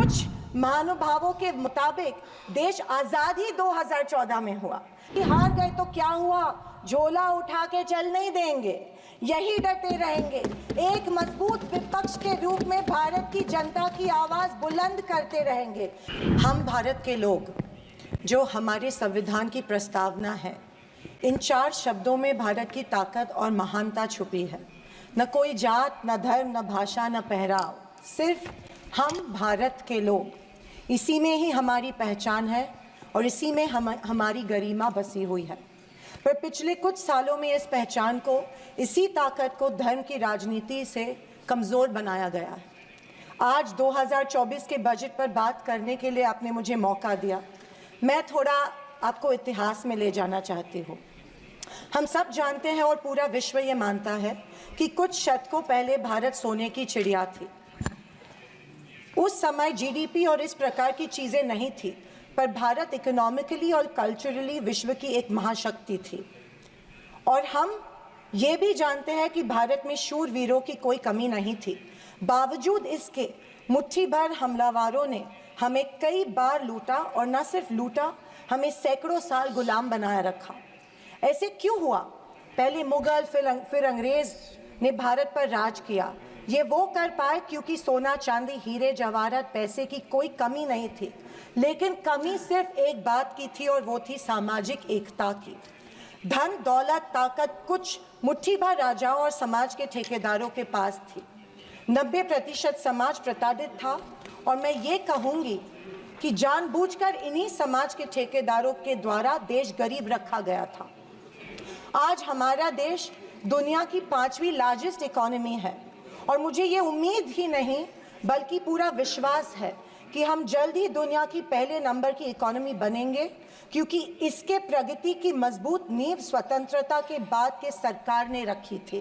कुछ महानुभावों के मुताबिक देश आजाद ही 2014 में हुआ। कि हार गए तो क्या हुआ, झोला उठा के चल नहीं देंगे, यही डटे रहेंगे। एक मजबूत विपक्ष के रूप में भारत की जनता की आवाज बुलंद करते रहेंगे। हम भारत के लोग, जो हमारे संविधान की प्रस्तावना है, इन 4 शब्दों में भारत की ताकत और महानता छुपी है। न कोई जात, न धर्म, न भाषा, न पहराव, सिर्फ हम भारत के लोग। इसी में ही हमारी पहचान है और इसी में हमारी गरिमा बसी हुई है। पर पिछले कुछ सालों में इस पहचान को, इसी ताकत को धर्म की राजनीति से कमज़ोर बनाया गया है। आज 2024 के बजट पर बात करने के लिए आपने मुझे मौका दिया। मैं थोड़ा आपको इतिहास में ले जाना चाहती हूँ। हम सब जानते हैं और पूरा विश्व ये मानता है कि कुछ शतकों पहले भारत सोने की चिड़िया थी। उस समय जीडीपी और इस प्रकार की चीज़ें नहीं थी, पर भारत इकोनॉमिकली और कल्चरली विश्व की एक महाशक्ति थी। और हम ये भी जानते हैं कि भारत में शूरवीरों की कोई कमी नहीं थी। बावजूद इसके मुट्ठी भर हमलावरों ने हमें कई बार लूटा, और न सिर्फ लूटा, हमें सैकड़ों साल गुलाम बनाए रखा। ऐसे क्यों हुआ? पहले मुगल, फिर अंग्रेज ने भारत पर राज किया। ये वो कर पाए क्योंकि सोना, चांदी, हीरे जवाहरात, पैसे की कोई कमी नहीं थी। लेकिन कमी सिर्फ एक बात की थी, और वो थी सामाजिक एकता की। धन, दौलत, ताकत कुछ मुट्ठी भर राजाओं और समाज के ठेकेदारों के पास थी। 90% समाज प्रताड़ित था, और मैं ये कहूँगी कि जानबूझकर इन्हीं समाज के ठेकेदारों के द्वारा देश गरीब रखा गया था। आज हमारा देश दुनिया की 5वीं लार्जेस्ट इकोनॉमी है, और मुझे ये उम्मीद ही नहीं बल्कि पूरा विश्वास है कि हम जल्द ही दुनिया की पहले नंबर की इकोनॉमी बनेंगे, क्योंकि इसके प्रगति की मजबूत नींव स्वतंत्रता के बाद के सरकार ने रखी थी।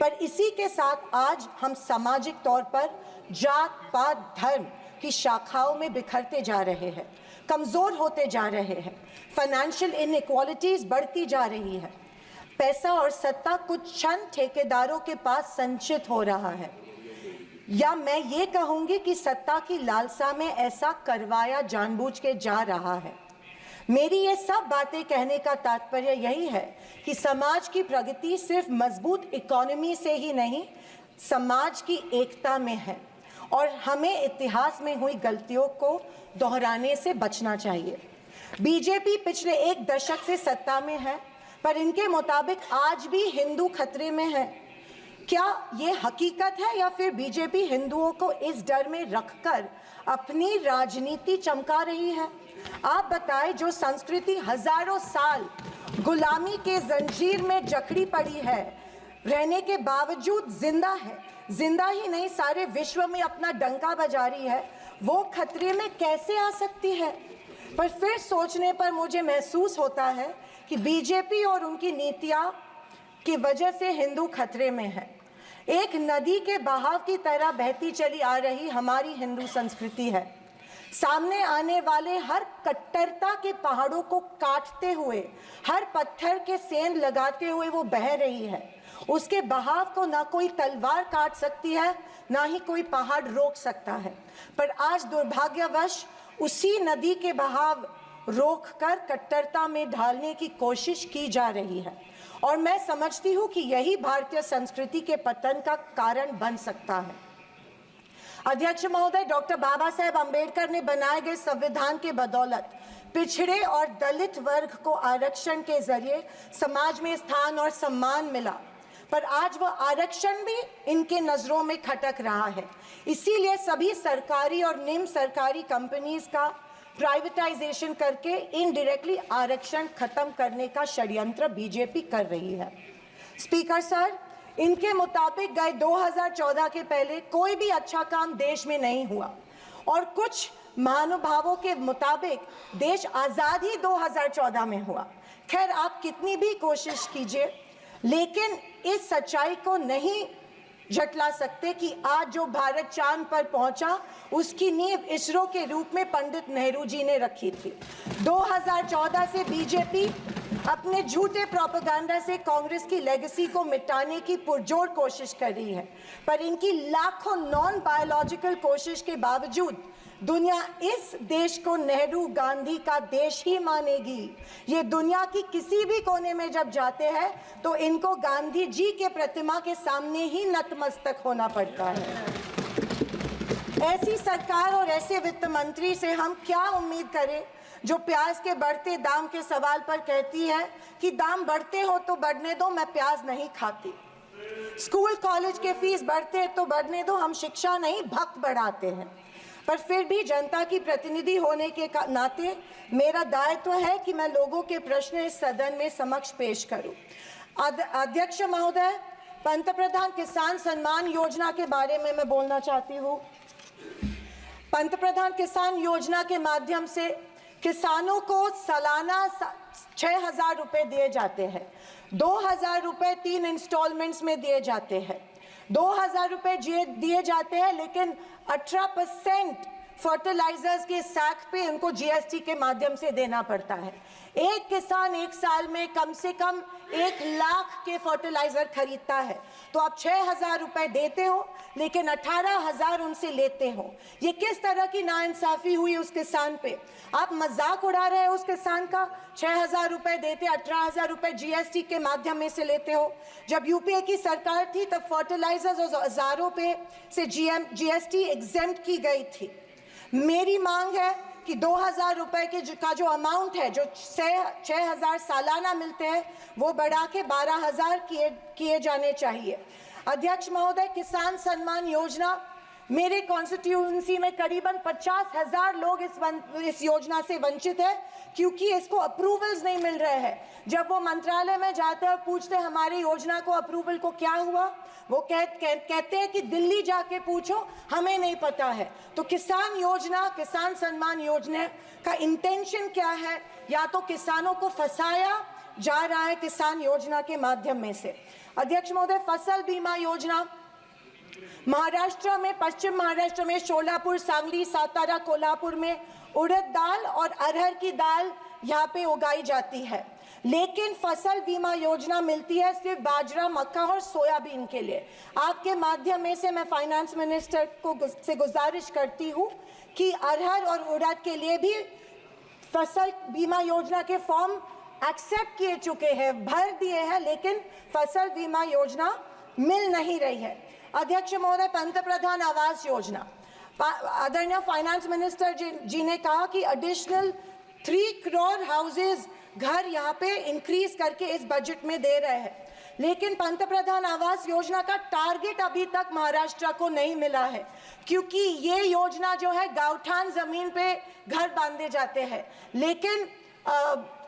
पर इसी के साथ आज हम सामाजिक तौर पर जात, पात, धर्म की शाखाओं में बिखरते जा रहे हैं, कमज़ोर होते जा रहे हैं। फाइनेंशियल इनइक्वालिटीज़ बढ़ती जा रही है। पैसा और सत्ता कुछ चंद ठेकेदारों के पास संचित हो रहा है, या मैं ये कहूँगी कि सत्ता की लालसा में ऐसा करवाया जानबूझ के जा रहा है। मेरी ये सब बातें कहने का तात्पर्य यही है कि समाज की प्रगति सिर्फ मजबूत इकोनॉमी से ही नहीं, समाज की एकता में है, और हमें इतिहास में हुई गलतियों को दोहराने से बचना चाहिए। बीजेपी पिछले 1 दशक से सत्ता में है, पर इनके मुताबिक आज भी हिंदू खतरे में है। क्या ये हकीकत है, या फिर बीजेपी हिंदुओं को इस डर में रखकर अपनी राजनीति चमका रही है? आप बताएं, जो संस्कृति हजारों साल गुलामी के जंजीर में जकड़ी पड़ी है, रहने के बावजूद जिंदा है, जिंदा ही नहीं सारे विश्व में अपना डंका बजा रही है, वो खतरे में कैसे आ सकती है? पर फिर सोचने पर मुझे महसूस होता है कि बीजेपी और उनकी नीतियां की वजह से हिंदू खतरे में है। एक नदी के बहाव की तरह बहती चली आ रही हमारी हिंदू संस्कृति है। सामने आने वाले हर कट्टरता के पहाड़ों को काटते हुए, हर पत्थर के सेंध लगाते हुए वो बह रही है। उसके बहाव को ना कोई तलवार काट सकती है, ना ही कोई पहाड़ रोक सकता है। पर आज दुर्भाग्यवश उसी नदी के बहाव रोककर कट्टरता में ढालने की कोशिश की जा रही है, और मैं समझती हूँ कि यही भारतीय संस्कृति के पतन का कारण बन सकता है। अध्यक्ष महोदय, डॉक्टर बाबा साहेब अम्बेडकर ने बनाए गए संविधान के बदौलत पिछड़े और दलित वर्ग को आरक्षण के जरिए समाज में स्थान और सम्मान मिला, पर आज वह आरक्षण भी इनके नजरों में खटक रहा है। इसीलिए सभी सरकारी और निम्न सरकारी कंपनीज का प्राइवेटाइजेशन करके इनडायरेक्टली आरक्षण खत्म करने का षड्यंत्र बीजेपी कर रही है। स्पीकर सर, इनके मुताबिक गए 2014 के पहले कोई भी अच्छा काम देश में नहीं हुआ, और कुछ महानुभावों के मुताबिक देश आज़ाद ही 2014 में हुआ। खैर, आप कितनी भी कोशिश कीजिए, लेकिन इस सच्चाई को नहीं झटला सकते कि आज जो भारत चांद पर पहुंचा, उसकी नींव इसरो के रूप में पंडित नेहरू जी ने रखी थी। 2014 से बीजेपी अपने झूठे प्रोपेगेंडा से कांग्रेस की लेगेसी को मिटाने की पुरजोर कोशिश कर रही है, पर इनकी लाखों नॉन बायोलॉजिकल कोशिश के बावजूद दुनिया इस देश को नेहरू गांधी का देश ही मानेगी। ये दुनिया की किसी भी कोने में जब जाते हैं तो इनको गांधी जी के प्रतिमा के सामने ही नतमस्तक होना पड़ता है। ऐसी सरकार और ऐसे वित्त मंत्री से हम क्या उम्मीद करें जो प्याज के बढ़ते दाम के सवाल पर कहती है कि दाम बढ़ते हो तो बढ़ने दो, मैं प्याज नहीं खाती। स्कूल कॉलेज के फीस बढ़ते हैं तो बढ़ने दो, हम शिक्षा नहीं भक्त बढ़ाते हैं। पर फिर भी जनता की प्रतिनिधि होने के नाते मेरा दायित्व है कि मैं लोगों के प्रश्न इस सदन में समक्ष पेश करूं। अध्यक्ष महोदय, पंतप्रधान किसान सम्मान योजना के बारे में मैं बोलना चाहती हूँ। पंतप्रधान किसान योजना के माध्यम से किसानों को सालाना 6,000 रुपए दिए जाते हैं। 2,000 रुपए 3 इंस्टॉलमेंट्स में दिए जाते हैं। 2,000 रुपए दिए जाते हैं, लेकिन 18% फर्टिलाइजर्स के सैक पे उनको जीएसटी के माध्यम से देना पड़ता है। एक किसान एक साल में कम से कम 1 लाख के फर्टिलाइजर खरीदता है, तो आप 6,000 रुपए देते हो लेकिन 18,000 उनसे लेते हो। ये किस तरह की नाइंसाफी हुई उस किसान पे? आप मजाक उड़ा रहे हो उस किसान का। 6,000 रुपए देते, 18,000 रुपए जीएसटी के माध्यम से लेते हो। जब यूपीए की सरकार थी तब फर्टिलाइजर्स और औजारों पे से जीएसटी एग्जेम्प्ट की गई थी। मेरी मांग है कि 2,000 रुपए का जो अमाउंट है, जो 6,000 सालाना मिलते हैं, वो बढ़ा के 12,000 किए जाने चाहिए। अध्यक्ष महोदय, किसान सम्मान योजना, मेरे कॉन्स्टिट्यूएंसी में करीबन 50,000 लोग इस योजना से वंचित है क्योंकि इसको अप्रूवल्स नहीं मिल रहे हैं। जब वो मंत्रालय में जाते हैं और पूछते हैं हमारी योजना को अप्रूवल को क्या हुआ, वो कहते हैं कि दिल्ली जाके पूछो, हमें नहीं पता है। तो किसान योजना, किसान सम्मान योजना का इंटेंशन क्या है? या तो किसानों को फंसाया जा रहा है किसान योजना के माध्यम में से। अध्यक्ष महोदय, फसल बीमा योजना, महाराष्ट्र में, पश्चिम महाराष्ट्र में शोलापुर, सांगली, सातारा, कोल्हापुर में उड़द दाल और अरहर की दाल यहाँ पे उगाई जाती है, लेकिन फसल बीमा योजना मिलती है सिर्फ बाजरा, मक्का और सोयाबीन के लिए। आपके माध्यम में से मैं फाइनेंस मिनिस्टर से गुजारिश करती हूँ कि अरहर और उड़द के लिए भी फसल बीमा योजना के फॉर्म एक्सेप्ट किए चुके हैं, भर दिए हैं, लेकिन फसल बीमा योजना मिल नहीं रही है। अध्यक्ष महोदय, पंतप्रधान आवास योजना, आदरणीय फाइनेंस मिनिस्टर जी ने कहा कि एडिशनल 3 करोड़ हाउसेज, घर यहाँ पे इंक्रीज करके इस बजट में दे रहे हैं, लेकिन पंतप्रधान आवास योजना का टारगेट अभी तक महाराष्ट्र को नहीं मिला है, क्योंकि ये योजना जो है गांवठान जमीन पे घर बांधे जाते हैं, लेकिन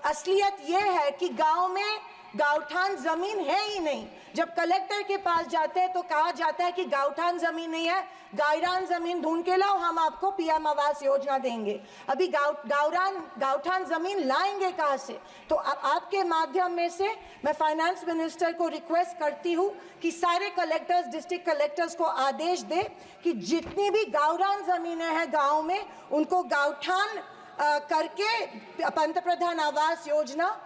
असलियत ये है कि गांव में गांवठान जमीन है ही नहीं। जब कलेक्टर के पास जाते हैं तो कहा जाता है कि गांवठान जमीन नहीं है, गायरान जमीन ढूंढ के लाओ, हम आपको पीएम आवास योजना देंगे। अभी गांवठान जमीन लाएंगे कहाँ से? तो आपके माध्यम में से मैं फाइनेंस मिनिस्टर को रिक्वेस्ट करती हूँ कि सारे कलेक्टर्स, डिस्ट्रिक्ट कलेक्टर्स को आदेश दे कि जितनी भी गायरान जमीनें हैं गाँव में, उनको गांवठान करके पंतप्रधान आवास योजना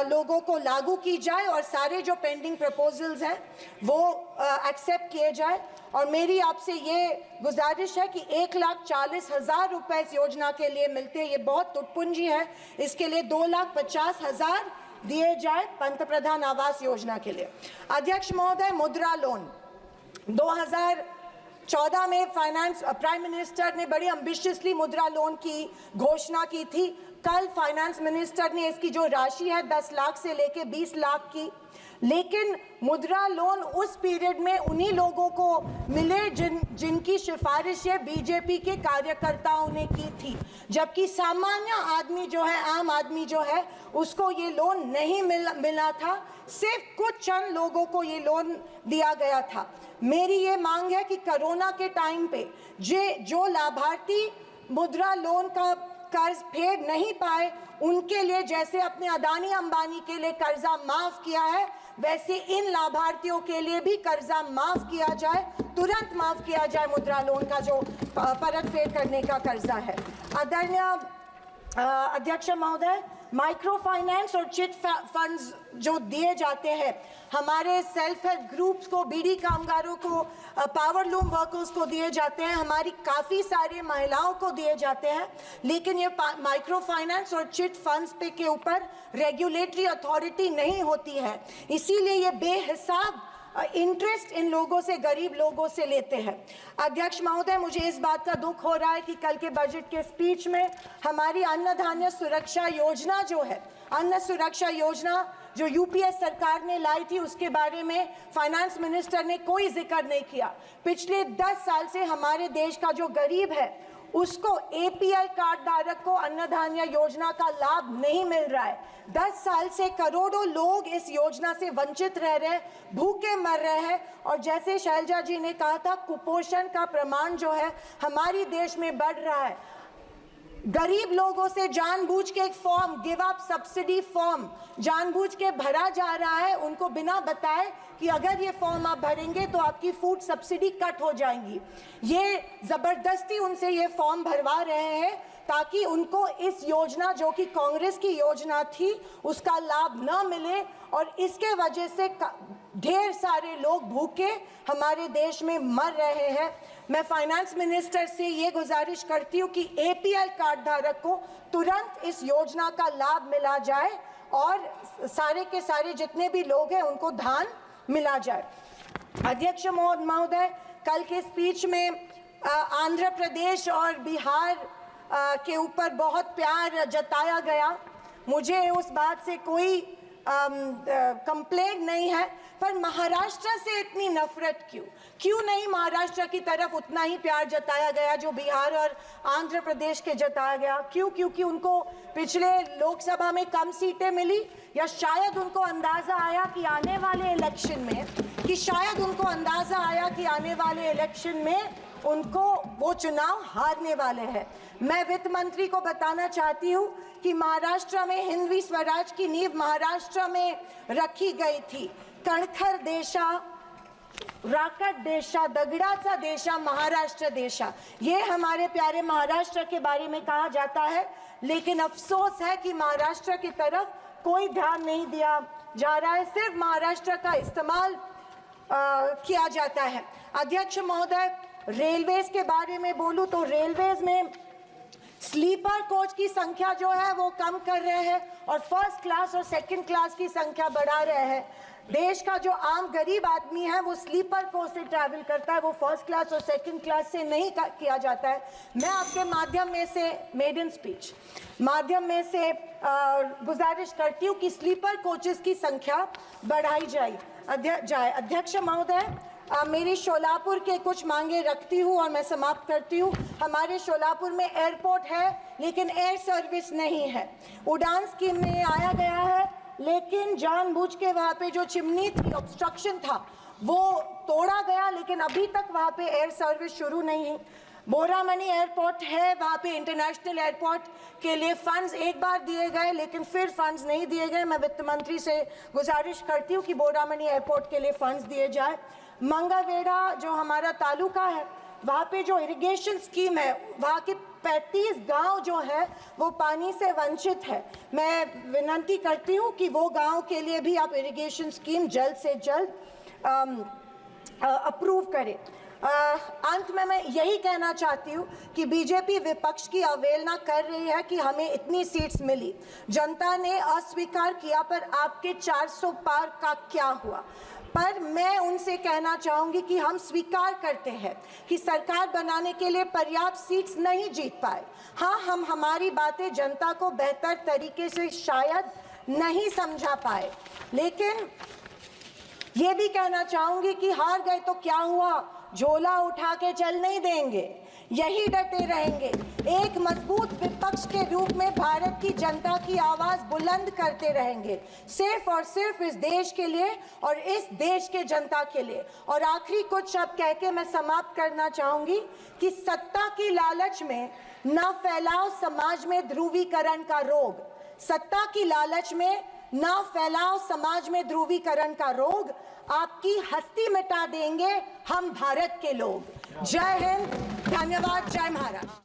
लोगों को लागू की जाए और सारे जो पेंडिंग प्रपोजल्स हैं वो एक्सेप्ट किए जाए। और मेरी आपसे ये गुजारिश है कि 1,40,000 रुपए इस योजना के लिए मिलते हैं, ये बहुत टुटपुंजी है, इसके लिए 2,50,000 दिए जाए पंतप्रधान आवास योजना के लिए। अध्यक्ष महोदय, मुद्रा लोन 2014 में प्राइम मिनिस्टर ने बड़ी एम्बिशियसली मुद्रा लोन की घोषणा की थी। कल फाइनेंस मिनिस्टर ने इसकी जो राशि है 10 लाख से लेके 20 लाख की, लेकिन मुद्रा लोन उस पीरियड में उन्हीं लोगों को मिले जिनकी सिफारिशें बीजेपी के कार्यकर्ताओं ने की थी, जबकि सामान्य आदमी जो है, आम आदमी जो है, उसको ये लोन नहीं मिला था। सिर्फ कुछ चंद लोगों को ये लोन दिया गया था। मेरी ये मांग है कि कोरोना के टाइम पे जो लाभार्थी मुद्रा लोन का कर्ज फेड नहीं पाए, उनके लिए जैसे अपने अदानी अंबानी के लिए कर्जा माफ किया है, वैसे इन लाभार्थियों के लिए भी कर्जा माफ किया जाए, तुरंत माफ किया जाए मुद्रा लोन का जो परत फेड करने का कर्जा है। आदरणीय अध्यक्ष महोदय, माइक्रो फाइनेंस और चिट फंड्स जो दिए जाते हैं हमारे सेल्फ हेल्प ग्रुप्स को, बीड़ी कामगारों को, पावर लूम वर्कर्स को दिए जाते हैं, हमारी काफ़ी सारी महिलाओं को दिए जाते हैं, लेकिन ये माइक्रो फाइनेंस और चिट फंड्स पे के ऊपर रेगुलेटरी अथॉरिटी नहीं होती है, इसीलिए ये बेहिसाब इंटरेस्ट इन लोगों से, गरीब लोगों से लेते हैं। अध्यक्ष महोदय, मुझे इस बात का दुख हो रहा है कि कल के बजट के स्पीच में हमारी अन्न धान्य सुरक्षा योजना जो है, अन्न सुरक्षा योजना जो यूपीए सरकार ने लाई थी, उसके बारे में फाइनेंस मिनिस्टर ने कोई जिक्र नहीं किया। पिछले 10 साल से हमारे देश का जो गरीब है उसको, एपीएल कार्ड धारक को अन्न धान्य योजना का लाभ नहीं मिल रहा है। 10 साल से करोड़ों लोग इस योजना से वंचित रह रहे हैं, भूखे मर रहे हैं, और जैसे शैलजा जी ने कहा था, कुपोषण का प्रमाण जो है हमारी देश में बढ़ रहा है। गरीब लोगों से जानबूझ के एक form, give up subsidy form, जानबूझ के भरा जा रहा है, उनको बिना बताए कि अगर ये फॉर्म आप भरेंगे तो आपकी फूड सब्सिडी कट हो जाएंगी। ये जबरदस्ती उनसे ये फॉर्म भरवा रहे हैं ताकि उनको इस योजना, जो कि कांग्रेस की योजना थी, उसका लाभ न मिले, और इसके वजह से ढेर सारे लोग भूखे हमारे देश में मर रहे हैं। मैं फाइनेंस मिनिस्टर से ये गुजारिश करती हूँ कि एपीएल कार्ड धारक को तुरंत इस योजना का लाभ मिला जाए और सारे के सारे जितने भी लोग हैं उनको धान मिला जाए। अध्यक्ष महोदय, कल के स्पीच में आंध्र प्रदेश और बिहार के ऊपर बहुत प्यार जताया गया। मुझे उस बात से कोई कंप्लेंट नहीं है, पर महाराष्ट्र से इतनी नफरत क्यों नहीं महाराष्ट्र की तरफ उतना ही प्यार जताया गया जो बिहार और आंध्र प्रदेश के जताया गया? क्योंकि उनको पिछले लोकसभा में कम सीटें मिली, या शायद उनको अंदाजा आया कि आने वाले इलेक्शन में उनको वो चुनाव हारने वाले हैं। मैं वित्त मंत्री को बताना चाहती हूँ कि महाराष्ट्र में हिंदवी स्वराज की नींव महाराष्ट्र में रखी गई थी। कणखर देशा, राकट देशा, दगडाचा देशा, महाराष्ट्र देशा, ये हमारे प्यारे महाराष्ट्र के बारे में कहा जाता है, लेकिन अफसोस है कि महाराष्ट्र की तरफ कोई ध्यान नहीं दिया जा रहा है, सिर्फ महाराष्ट्र का इस्तेमाल किया जाता है। अध्यक्ष महोदय, रेलवेज के बारे में बोलूं तो रेलवेज में स्लीपर कोच की संख्या जो है वो कम कर रहे हैं और फर्स्ट क्लास और सेकंड क्लास की संख्या बढ़ा रहे हैं। देश का जो आम गरीब आदमी है वो स्लीपर कोच से ट्रैवल करता है, वो फर्स्ट क्लास और सेकंड क्लास से नहीं किया जाता है। मैं आपके माध्यम में से, मेड इन स्पीच माध्यम में से गुजारिश करती हूँ कि स्लीपर कोचेस की संख्या बढ़ाई जाए। अध्यक्ष महोदय, मेरी शोलापुर के कुछ मांगे रखती हूँ और मैं समाप्त करती हूँ। हमारे शोलापुर में एयरपोर्ट है लेकिन एयर सर्विस नहीं है। उड़ान स्कीम में आया गया है, लेकिन जानबूझ के वहाँ पे जो चिमनी थी, ऑब्स्ट्रक्शन था, वो तोड़ा गया, लेकिन अभी तक वहाँ पे एयर सर्विस शुरू नहीं है। बोरामनी एयरपोर्ट है, वहाँ पे इंटरनेशनल एयरपोर्ट के लिए फंड्स एक बार दिए गए, लेकिन फिर फंड्स नहीं दिए गए। मैं वित्त मंत्री से गुजारिश करती हूँ कि बोरामनी एयरपोर्ट के लिए फंड्स दिए जाए। मंगलवेढ़ा जो हमारा तालुका है, वहाँ पे जो इरिगेशन स्कीम है, वहाँ के 35 गांव जो है वो पानी से वंचित है। मैं विनती करती हूँ कि वो गांव के लिए भी आप इरिगेशन स्कीम जल्द से जल्द अप्रूव करें। अंत में मैं यही कहना चाहती हूँ कि बीजेपी विपक्ष की अवहेलना कर रही है कि हमें इतनी सीट्स मिली, जनता ने अस्वीकार किया, पर आपके 400 पार का क्या हुआ? पर मैं उनसे कहना चाहूँगी कि हम स्वीकार करते हैं कि सरकार बनाने के लिए पर्याप्त सीट्स नहीं जीत पाए। हाँ, हम हमारी बातें जनता को बेहतर तरीके से शायद नहीं समझा पाए, लेकिन ये भी कहना चाहूँगी कि हार गए तो क्या हुआ, झोला उठा के चल नहीं देंगे, यही डटे रहेंगे। एक मजबूत विपक्ष के रूप में भारत की जनता की आवाज बुलंद करते रहेंगे, सिर्फ और सिर्फ इस देश के लिए और इस देश के जनता के लिए। और आखिरी कुछ शब्द कह के मैं समाप्त करना चाहूंगी कि सत्ता की लालच में न फैलाओ समाज में ध्रुवीकरण का रोग। सत्ता की लालच में न फैलाओ समाज में ध्रुवीकरण का रोग, आपकी हस्ती मिटा देंगे हम भारत के लोग। जय हिंद, धन्यवाद, जय महाराष्ट्र।